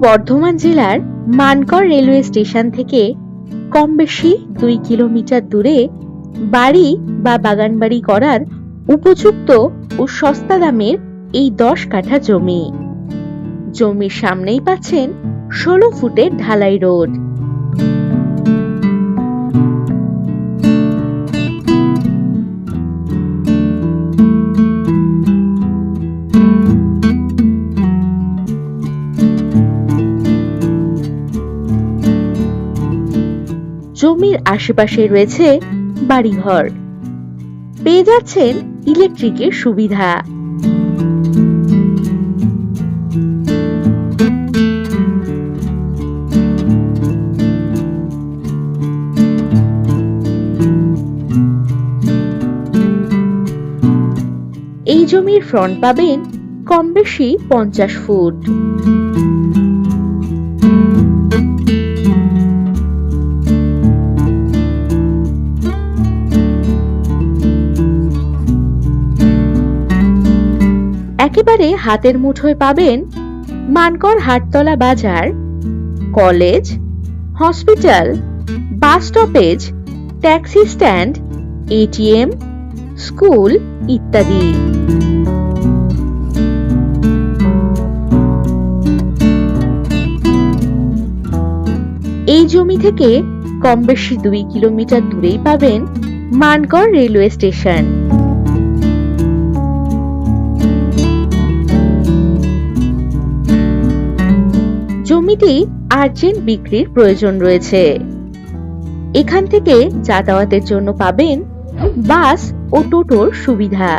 বর্ধমান জেলার Mankar railway station থেকে কম বেশি 2 কিলোমিটার দূরে বাড়ি বা বাগান বাড়ি করার উপযুক্ত ও সস্তা দামের এই 10 কাঠা জমি। জমির সামনেই পাচ্ছেন 16 ফুটের ঢালাই রোড। জমির আশেপাশে রয়েছে বাড়িঘর, পেয়ে যাচ্ছেন ইলেকট্রিকের সুবিধা। এই জমির ফ্রন্ট পাবেন কম বেশি 50 ফুট। একেবারে হাতের মুঠোয় পাবেন মানকর হাটতলা বাজার, college, hospital, bus stoppage, taxi stand, ATM, school ইত্যাদি। এই জমি থেকে কম বেশি 2 কিলোমিটার দূরেই পাবেন মানকর রেলওয়ে স্টেশন। জমিটি আর্জেন্ট বিক্রির প্রয়োজন রয়েছে। এখান থেকে যাতায়াতের জন্য পাবেন বাস ও টোটোর সুবিধা।